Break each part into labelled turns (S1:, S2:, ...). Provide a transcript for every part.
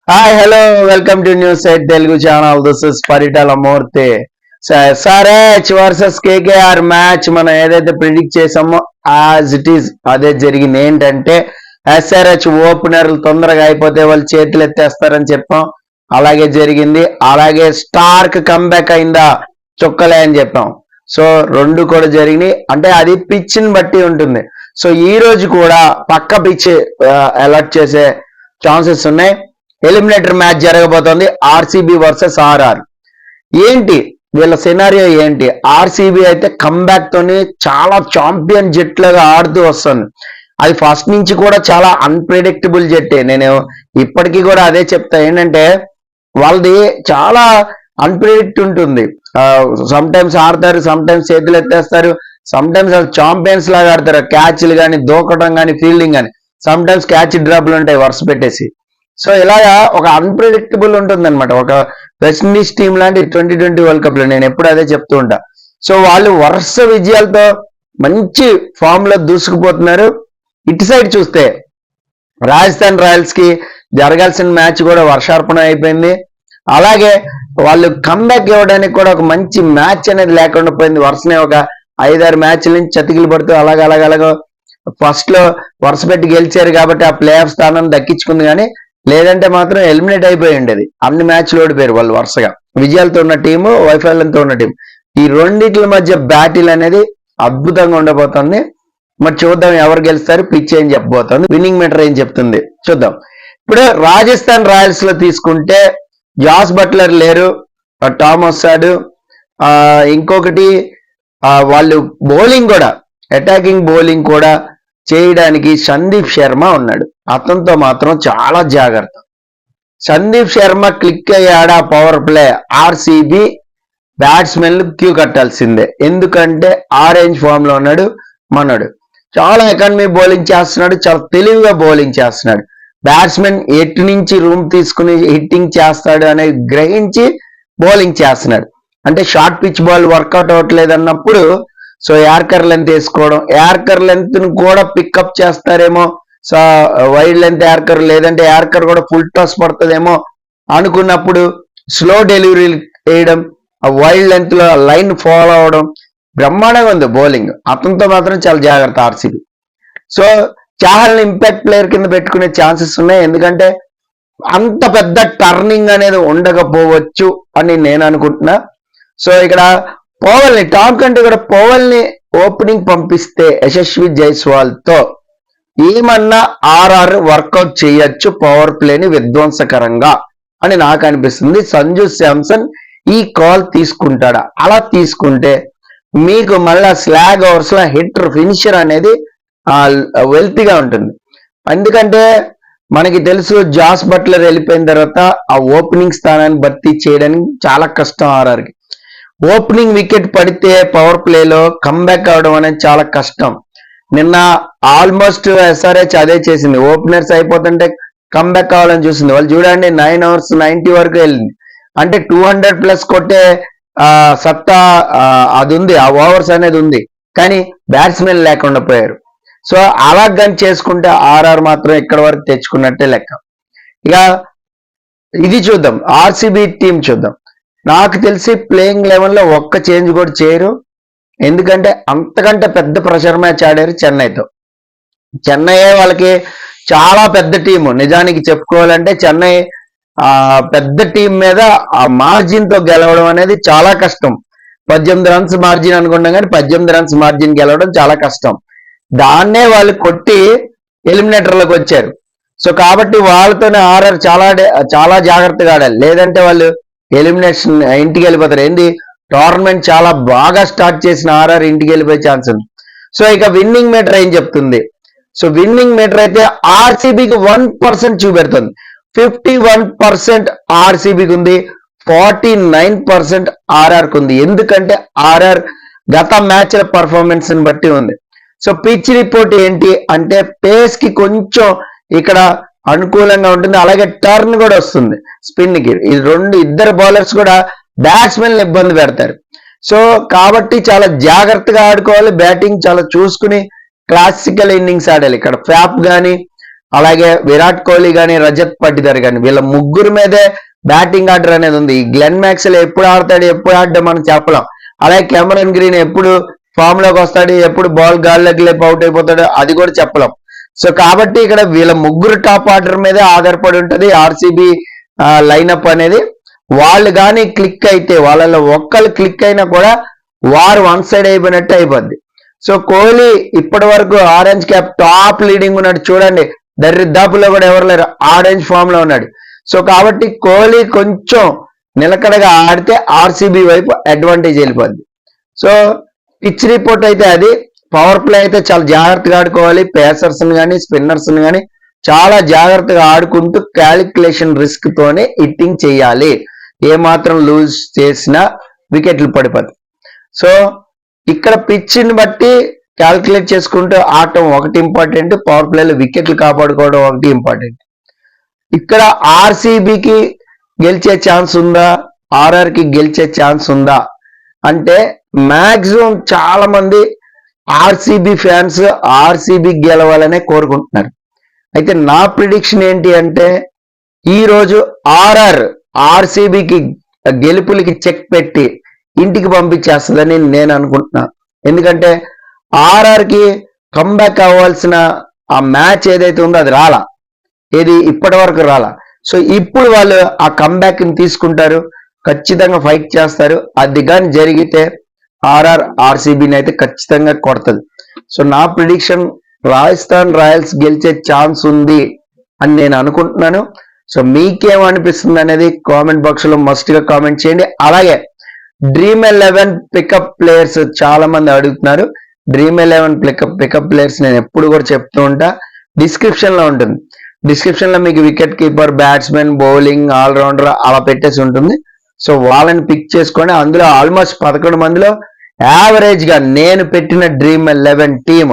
S1: Hi hello welcome to news eight Telugu channel. This is Paritala Murthy. SRH versus KKR match మనం ఏదైతే predict చేసామో as it is అదే జరిగింది. ఏంటంటే ఎస్ఆర్హెచ్ ఓపెనర్లు తొందరగా అయిపోతే వాళ్ళు చేతులు ఎత్తేస్తారని చెప్పాం, అలాగే జరిగింది. అలాగే స్టార్క్ కంబ్యాక్ అయిందా చుక్కలే అని చెప్పాం. సో రెండు కూడా జరిగినాయి. అంటే అది పిచ్ ని బట్టి ఉంటుంది. సో ఈ రోజు కూడా పక్క పిచ్ అలర్ట్ చేసే ఛాన్సెస్ ఉన్నాయి. ఎలిమినేటర్ మ్యాచ్ జరగబోతోంది ఆర్సీబీ వర్సెస్ ఆర్ఆర్. ఏంటి వీళ్ళ సినారియో ఏంటి? ఆర్సీబీ అయితే కంబ్యాక్ తోని చాలా చాంపియన్ జెట్ లాగా ఆడుతూ వస్తుంది. అది ఫస్ట్ నుంచి కూడా చాలా అన్ప్రెడిక్టబుల్ జెట్టే. నేను ఇప్పటికీ కూడా అదే చెప్తా. ఏంటంటే వాళ్ళది చాలా అన్ప్రెడిక్ట్ ఉంటుంది. సమ్ టైమ్స్ ఆడతారు, సమ్ టైమ్స్ చేతులు ఎత్తేస్తారు, సమ్ టైమ్స్ చాంపియన్స్ లాగా ఆడతారు. క్యాచ్లు కానీ, దూకటం కానీ, ఫీల్డింగ్ కానీ, సమ్ టైమ్స్ క్యాచ్ డ్రాప్లు ఉంటాయి వరుస పెట్టేసి. సో ఇలాగా ఒక అన్ప్రెడిక్టబుల్ ఉంటుంది అనమాట. ఒక వెస్టిండీస్ టీం లాంటి 2020 వరల్డ్ కప్ లో నేను ఎప్పుడు అదే చెప్తూ ఉంటా. సో వాళ్ళు వరుస విజయాలతో మంచి ఫామ్ లో దూసుకుపోతున్నారు. ఇటు సైడ్ చూస్తే రాజస్థాన్ రాయల్స్ కి జరగాల్సిన మ్యాచ్ కూడా వర్షార్పణ అయిపోయింది. అలాగే వాళ్ళు కంబ్యాక్ ఇవ్వడానికి కూడా ఒక మంచి మ్యాచ్ అనేది లేకుండా పోయింది. వరుసనే ఒక 5-6 మ్యాచ్ల నుంచి చతికిలు పడుతూ అలాగ ఫస్ట్ లో వరుస పెట్టి గెలిచారు కాబట్టి ఆ ప్లే ఆఫ్ స్థానాన్ని దక్కించుకుంది. కానీ లేదంటే మాత్రం ఎలిమినేట్ అయిపోయి ఉండేది. అన్ని మ్యాచ్లు ఓడిపోయారు వాళ్ళు వరుసగా. విజయాలతో ఉన్న టీము, వైఫల్యంతో ఉన్న టీం, ఈ రెండిట్ల మధ్య బ్యాటిల్ అనేది అద్భుతంగా ఉండబోతుంది. మరి చూద్దాం ఎవరు గెలుస్తారు, పిచ్ ఏం చెప్పబోతుంది, విన్నింగ్ మీటర్ ఏం చెప్తుంది చూద్దాం. ఇప్పుడు రాజస్థాన్ రాయల్స్ లో తీసుకుంటే జాస్ బట్లర్ లేరు, టామ్ వస్తాడు. ఇంకొకటి వాళ్ళు బౌలింగ్ కూడా, అటాకింగ్ బౌలింగ్ కూడా చేయడానికి సందీప్ శర్మ ఉన్నాడు. అతనితో మాత్రం చాలా జాగ్రత్త. సందీప్ శర్మ క్లిక్ అయ్యాడా పవర్ ప్లే, ఆర్సీబీ బ్యాట్స్మెన్లు క్యూ కట్టాల్సిందే. ఎందుకంటే ఆరెంజ్ ఫామ్ లో ఉన్నాడు మనోడు. చాలా ఎకానమీ బౌలింగ్ చేస్తున్నాడు, చాలా తెలివిగా బౌలింగ్ చేస్తున్నాడు. బ్యాట్స్మెన్ ఎటు నుంచి రూమ్ తీసుకుని హిట్టింగ్ చేస్తాడు అనేది గ్రహించి బౌలింగ్ చేస్తున్నాడు. అంటే షార్ట్ పిచ్ బాల్ వర్కౌట్ అవ్వట్లేదు అన్నప్పుడు సో యార్కర్ లెంత్ వేసుకోవడం, యార్కర్ లెంత్ ను కూడా పికప్ చేస్తారేమో. సో వైడ్ లెంత్ యార్కర్, లేదంటే యార్కర్ కూడా ఫుల్ టాస్ పడుతుందేమో అనుకున్నప్పుడు స్లో డెలివరీ వేయడం, ఆ వైడ్ లెంత్ లో లైన్ ఫాలో అవడం బ్రహ్మాండంగా ఉంది బౌలింగ్. అతనితో మాత్రం చాలా జాగ్రత్త ఆర్సీబీ. సో చాహల్ని ఇంపాక్ట్ ప్లేయర్ కింద పెట్టుకునే ఛాన్సెస్ ఉన్నాయి. ఎందుకంటే అంత పెద్ద టర్నింగ్ అనేది ఉండకపోవచ్చు అని నేను అనుకుంటున్నా. సో ఇక్కడ పోవల్ని, టాప్ కంటే కూడా పోవల్ని ఓపెనింగ్ పంపిస్తే యశస్వి జైస్వాల్ తో ఏమన్నా ఆర్ఆర్ వర్కౌట్ చేయొచ్చు పవర్ ప్లేని విధ్వంసకరంగా అని నాకు అనిపిస్తుంది. సంజు శాంసన్ ఈ కాల్ తీసుకుంటాడా? అలా తీసుకుంటే మీకు మళ్ళా స్లాగ్ ఓవర్స్ లో హిట్టర్ ఫినిషర్ అనేది వెల్తీగా ఉంటుంది. ఎందుకంటే మనకి తెలుసు జాస్ బట్లర్ వెళ్ళిపోయిన తర్వాత ఆ ఓపెనింగ్ స్థానాన్ని భర్తీ చేయడానికి చాలా కష్టం ఆర్ఆర్కి. ఓపెనింగ్ వికెట్ పడితే పవర్ ప్లేలో కంబ్యాక్ అవడం అనేది చాలా కష్టం. నిన్న ఆల్మోస్ట్ ఎస్ఆర్హెచ్ అదే చేసింది. ఓపెనర్స్ అయిపోతుంటే కంబ్యాక్ కావాలని చూసింది. వాళ్ళు చూడండి 9 overs 90 వరకు వెళ్ళింది. అంటే 200+ కొట్టే సత్తా అది ఉంది, ఆ ఓవర్స్ అనేది ఉంది. కానీ బ్యాట్స్మెన్ లేకుండా పోయారు. సో అలా కానీ చేసుకుంటే ఆర్ఆర్ మాత్రం ఇక్కడ వరకు తెచ్చుకున్నట్టే లెక్క. ఇక ఇది చూద్దాం, ఆర్సీబీ టీం చూద్దాం. నాకు తెలిసి ప్లేయింగ్ 11లో ఒక్క చేంజ్ కూడా చేయరు. ఎందుకంటే అంతకంటే పెద్ద ప్రెషర్ మ్యాచ్ ఆడారు చెన్నైతో. చెన్నైయే వాళ్ళకి చాలా పెద్ద టీము. నిజానికి చెప్పుకోవాలంటే చెన్నై పెద్ద టీం మీద ఆ మార్జిన్ తో గెలవడం అనేది చాలా కష్టం. 18 runs మార్జిన్ అనుకున్నాం, కానీ 18 runs మార్జిన్ గెలవడం చాలా కష్టం. దాన్నే వాళ్ళు కొట్టి ఎలిమినేటర్లకు వచ్చారు. సో కాబట్టి వాళ్ళతోనే ఆర్ఆర్ చాలా జాగ్రత్తగా ఆడాలి. లేదంటే వాళ్ళు ఎలిమినేషన్ ఇంటికి వెళ్ళిపోతారు. ఏంది టోర్నమెంట్ చాలా బాగా స్టార్ట్ చేసిన ఆర్ఆర్ ఇంటికి వెళ్ళిపోయే ఛాన్స్ ఉంది. సో ఇక విన్నింగ్ మీటర్ ఏం చెప్తుంది? సో విన్నింగ్ మీటర్ అయితే ఆర్సీబీకి 1% చూపెడుతుంది. 51% ఆర్సీబీకి ఉంది, 49% ఆర్ఆర్కి ఉంది. ఎందుకంటే ఆర్ఆర్ గత మ్యాచ్ల పర్ఫార్మెన్స్ ని బట్టి ఉంది. సో పిచ్ రిపోర్ట్ ఏంటి అంటే పేస్ కి కొంచెం ఇక్కడ అనుకూలంగా ఉంటుంది. అలాగే టర్న్ కూడా వస్తుంది స్పిన్ కి. ఈ ఇద్దరు బౌలర్స్ కూడా బ్యాట్స్మెన్ ఇబ్బంది పెడతారు. సో కాబట్టి చాలా జాగ్రత్తగా ఆడుకోవాలి. బ్యాటింగ్ చాలా చూసుకుని క్లాసికల్ ఇన్నింగ్స్ ఆడాలి. ఇక్కడ ఫ్యాప్ కానీ అలాగే విరాట్ కోహ్లీ కానీ రజత్ పటిదార్ కానీ వీళ్ళ ముగ్గురు మీదే బ్యాటింగ్ ఆర్డర్ అనేది ఉంది. ఈ గ్లెన్ మ్యాక్స్వెల్ ఎప్పుడు ఆడతాడు ఎప్పుడు ఆడడం మనం చెప్పలేం. అలాగే కెమెరన్ గ్రీన్ ఎప్పుడు ఫామ్ లోకి వస్తాడు ఎప్పుడు బాల్ గాల్లోకి లేపు అవుట్ అయిపోతాడు అది కూడా చెప్పలేం. సో కాబట్టి ఇక్కడ వీళ్ళ ముగ్గురు టాప్ ఆర్డర్ మీదే ఆధారపడి ఉంటది ఆర్సీబీ లైనప్ అనేది. వాళ్ళు కానీ క్లిక్ అయితే వాళ్ళలో ఒక్కళ్ళు క్లిక్ అయినా కూడా వారు వన్ సైడ్ అయిపోయినట్టు అయిపోద్ది. సో కోహ్లీ ఇప్పటి వరకు ఆరెంజ్ క్యాప్ టాప్ లీడింగ్ ఉన్నాడు చూడండి, దరిదాపులో కూడా ఎవరు లేరు, ఆరెంజ్ ఫామ్ లో ఉన్నాడు. సో కాబట్టి కోహ్లీ కొంచెం నిలకడగా ఆడితే ఆర్సీబీ వైపు అడ్వాంటేజ్ వెళ్ళిపోద్ది. సో పిచ్ రిపోర్ట్ అయితే అది. పవర్ ప్లే అయితే చాలా జాగ్రత్తగా ఆడుకోవాలి. పేసర్స్ కానీ స్పిన్నర్స్ కానీ చాలా జాగ్రత్తగా ఆడుకుంటూ క్యాలిక్యులేషన్ రిస్క్ తోనే హిట్టింగ్ చేయాలి. ఏ మాత్రం లూజ్ చేసినా వికెట్లు పడిపోతాయి. సో ఇక్కడ పిచ్ని బట్టి క్యాల్కులేట్ చేసుకుంటూ ఆడటం ఒకటి ఇంపార్టెంట్, పవర్ ప్లేలో వికెట్లు కాపాడుకోవడం ఒకటి ఇంపార్టెంట్. ఇక్కడ ఆర్సీబీకి గెలిచే ఛాన్స్ ఉందా, ఆర్ఆర్కి గెలిచే ఛాన్స్ ఉందా అంటే మాక్సిమం చాలా మంది ఆర్సీబీ ఫ్యాన్స్ ఆర్సీబీ గెలవాలనే కోరుకుంటున్నారు. అయితే నా ప్రిడిక్షన్ ఏంటి అంటే ఈ రోజు ఆర్సీబీకి గెలుపులకి చెక్ పెట్టి ఇంటికి పంపించేస్తుందని నేను అనుకుంటున్నా. ఎందుకంటే ఆర్ఆర్కి కంబ్యాక్ అవ్వాల్సిన ఆ మ్యాచ్ ఏదైతే ఉందో అది రాలా, ఏది ఇప్పటి వరకు రాలా. సో ఇప్పుడు వాళ్ళు ఆ కంబ్యాక్ ని తీసుకుంటారు, ఖచ్చితంగా ఫైట్ చేస్తారు. అది కానీ జరిగితే ఆర్సీబీని అయితే ఖచ్చితంగా కొడుతుంది. సో నా ప్రిడిక్షన్ రాజస్థాన్ రాయల్స్ గెలిచే ఛాన్స్ ఉంది అని నేను అనుకుంటున్నాను. సో మీకేమనిపిస్తుంది అనేది కామెంట్ బాక్స్ లో మస్ట్ గా కామెంట్ చేయండి. అలాగే డ్రీమ్ 11 పికప్ ప్లేయర్స్ చాలా మంది అడుగుతున్నారు. డ్రీమ్ 11 పికప్ ప్లేయర్స్ నేను ఎప్పుడు కూడా చెప్తూ ఉంటా, డిస్క్రిప్షన్ లో ఉంటుంది. డిస్క్రిప్షన్ లో మీకు wicket keeper, batsmen, bowling, all rounder అలా పెట్టేసి ఉంటుంది. సో వాళ్ళని పిక్ చేసుకొని అందులో ఆల్మోస్ట్ 11 మందిలో యావరేజ్ గా నేను పెట్టిన డ్రీమ్ 11 టీమ్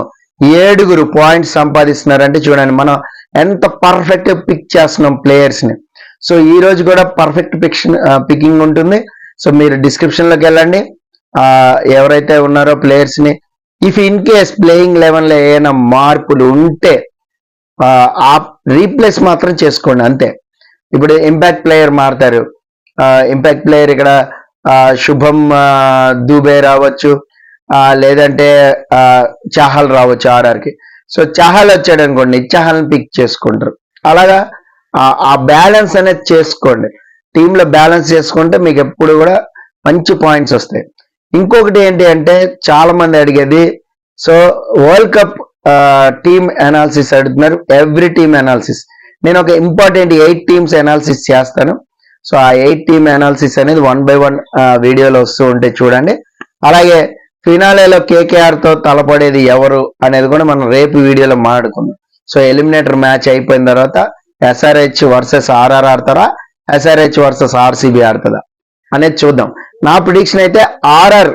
S1: 7 పాయింట్స్ సంపాదిస్తున్నారంటే చూడండి మనం ఎంత పర్ఫెక్ట్ పిక్ చేస్తున్నాం ప్లేయర్స్ ని. సో ఈ రోజు కూడా పర్ఫెక్ట్ పికింగ్ ఉంటుంది. సో మీరు డిస్క్రిప్షన్ లోకి వెళ్ళండి, ఎవరైతే ఉన్నారో ప్లేయర్స్ ని ఇఫ్ ఇన్ కేస్ ప్లేయింగ్ 11 లో ఏమైనా మార్పులు ఉంటే ఆ రీప్లేస్ మాత్రం చేసుకోండి అంతే. ఇప్పుడు ఇంపాక్ట్ ప్లేయర్ మారుతారు, ఇంపాక్ట్ ప్లేయర్ ఇక్కడ శుభం దూబే రావచ్చు, లేదంటే చాహల్ రావచ్చు ఆర్ఆర్కి. సో చాహల్ వచ్చాడు అనుకోండి, చాహల్ని పిక్ చేసుకుంటారు. అలాగా ఆ బ్యాలెన్స్ అనేది చేసుకోండి, టీంలో బ్యాలెన్స్ చేసుకుంటే మీకు ఎప్పుడు కూడా మంచి పాయింట్స్ వస్తాయి. ఇంకొకటి ఏంటి అంటే చాలా మంది అడిగేది, so world cup team analysis అడుగుతున్నారు, ఎవ్రీ టీమ్ అనాలిసిస్. నేను ఒక ఇంపార్టెంట్ 8 టీమ్స్ అనాలిసిస్ చేస్తాను. సో ఆ 8 టీమ్ అనాలిసిస్ అనేది 1 by 1 వీడియోలో వస్తూ ఉంటే చూడండి. అలాగే ఫినాలేలో కేకేఆర్ తో తలపడేది ఎవరు అనేది కూడా మనం రేపు వీడియోలో మాట్లాడుకుందాం. సో ఎలిమినేటర్ మ్యాచ్ అయిపోయిన తర్వాత ఎస్ఆర్హెచ్ వర్సెస్ ఆర్ఆర్ ఆడతారా, ఎస్ఆర్హెచ్ వర్సెస్ ఆర్సీబీ ఆడుతుందా అనేది చూద్దాం. నా ప్రిడిక్షన్ అయితే ఆర్ఆర్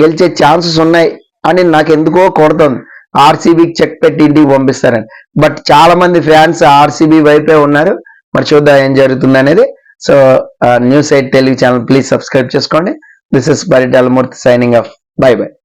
S1: గెలిచే ఛాన్సెస్ ఉన్నాయి అని నాకు ఎందుకో కొడుతుంది, ఆర్సీబీకి చెక్ పెట్టి ఇంటికి పంపిస్తారని. బట్ చాలా మంది ఫ్యాన్స్ ఆర్సీబీ వైపే ఉన్నారు. మరి చూద్దాం ఏం జరుగుతుంది అనేది. So news 8 Telugu channel please subscribe చేసుకోండి. This is Paritala Murthy signing off. Bye by.